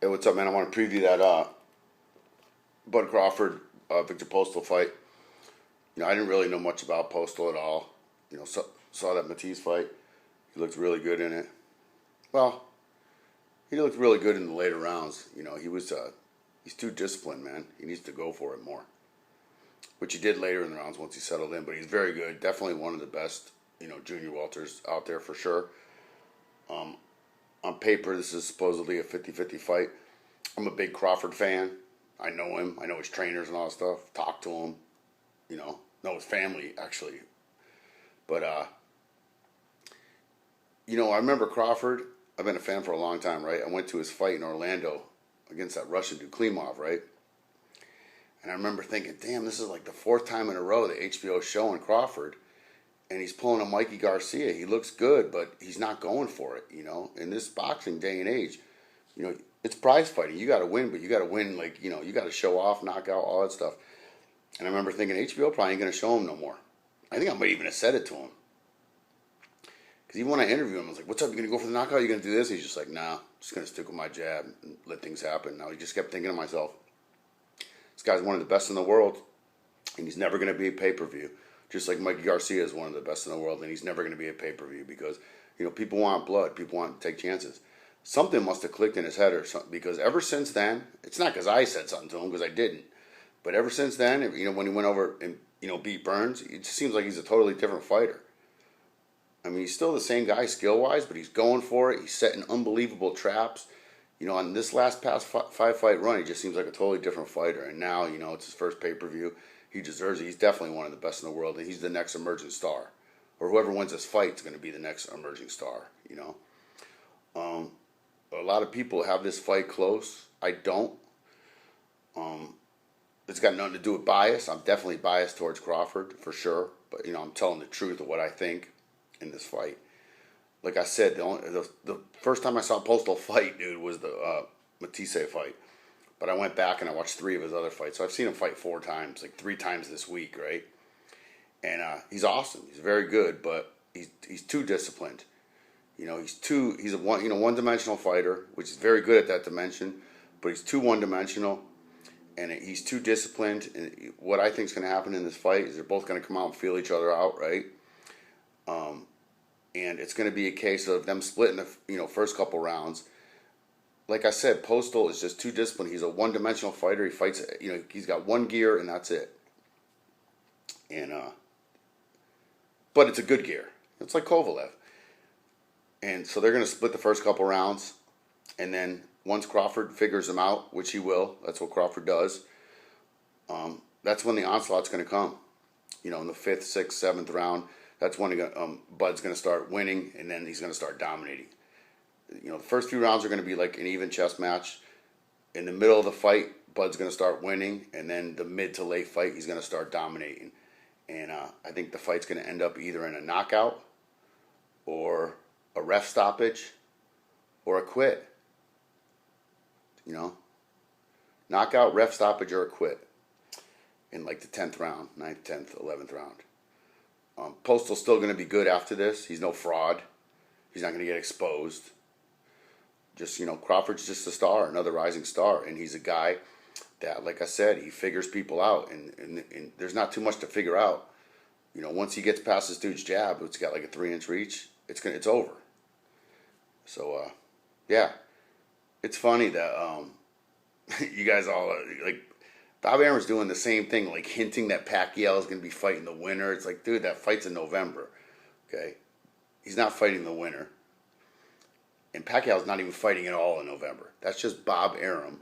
Hey, what's up, man? I want to preview that Bud Crawford Victor Postol fight. I didn't really know much about Postol at all. Saw that Matisse fight. He looked really good in it. Well, he looked really good in the later rounds. He's too disciplined, man. He needs to go for it more, which he did later in the rounds once he settled in. But he's very good. Definitely one of the best, junior welters out there for sure. On paper, this is supposedly a 50-50 fight. I'm a big Crawford fan. I know him. I know his trainers and all that stuff. Talk to him. Know his family, actually. But, I remember Crawford. I've been a fan for a long time, right? I went to his fight in Orlando against that Russian dude, Klimov, right? And I remember thinking, damn, this is like the fourth time in a row that HBO is showing Crawford. And he's pulling a Mikey Garcia. He looks good, but he's not going for it, In this boxing day and age, it's prize fighting. You got to win, but you got to win you got to show off, knockout, all that stuff. And I remember thinking, HBO probably ain't going to show him no more. I think I might even have said it to him. Because even when I interviewed him, I was like, what's up, you going to go for the knockout? You going to do this? He's just like, nah, I'm just going to stick with my jab and let things happen. Now, he just kept thinking to myself, this guy's one of the best in the world, and he's never going to be a pay-per-view. Just like Mikey Garcia is one of the best in the world, and he's never going to be a pay-per-view because, people want blood. People want to take chances. Something must have clicked in his head or something, because ever since then, it's not because I said something to him, because I didn't, but ever since then, when he went over and, beat Burns, it just seems like he's a totally different fighter. I mean, he's still the same guy skill-wise, but he's going for it. He's setting unbelievable traps. On this past five-fight run, he just seems like a totally different fighter, and now, it's his first pay-per-view. He deserves it. He's definitely one of the best in the world, and he's the next emerging star. Or whoever wins this fight is going to be the next emerging star, A lot of people have this fight close. I don't. It's got nothing to do with bias. I'm definitely biased towards Crawford, for sure. But, I'm telling the truth of what I think in this fight. Like I said, the first time I saw Postol fight, dude, was the Matisse fight. But I went back and I watched 3 of his other fights. So I've seen him fight 4 times, like 3 times this week, right? And he's awesome. He's very good, but he's too disciplined. He's a one-dimensional fighter, which is very good at that dimension, but he's too one-dimensional, and he's too disciplined. And what I think is going to happen in this fight is they're both going to come out and feel each other out, right? And it's going to be a case of them splitting the first couple rounds. Like I said, Postol is just too disciplined. He's a one-dimensional fighter. He fights, he's got one gear and that's it. And but it's a good gear. It's like Kovalev. And so they're going to split the first couple rounds, and then once Crawford figures him out, which he will, that's what Crawford does. That's when the onslaught's going to come. In the 5th, 6th, 7th round, that's when Bud's going to start winning, and then he's going to start dominating. The first few rounds are going to be like an even chess match. In the middle of the fight, Bud's going to start winning, and then the mid to late fight, he's going to start dominating. And I think the fight's going to end up either in a knockout or a ref stoppage or a quit. Knockout, ref stoppage, or a quit in like the 10th round, 9th, 10th, 11th round. Postol's still going to be good after this. He's no fraud. He's not going to get exposed. Just, Crawford's just a star, another rising star. And he's a guy that, like I said, he figures people out. And there's not too much to figure out. Once he gets past this dude's jab, it's got like a 3-inch reach, it's over. So, yeah. It's funny that you guys all, like, Bob Arum's doing the same thing, like hinting that Pacquiao is going to be fighting the winner. It's like, dude, that fight's in November. Okay? He's not fighting the winner. And Pacquiao's not even fighting at all in November. That's just Bob Arum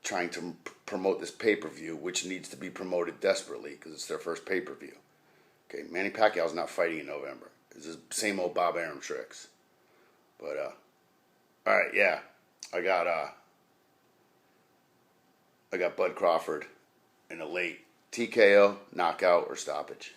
trying to promote this pay-per-view, which needs to be promoted desperately because it's their first pay-per-view. Okay, Manny Pacquiao's not fighting in November. It's the same old Bob Arum tricks. But, all right, yeah. I got Bud Crawford in a late TKO, knockout, or stoppage.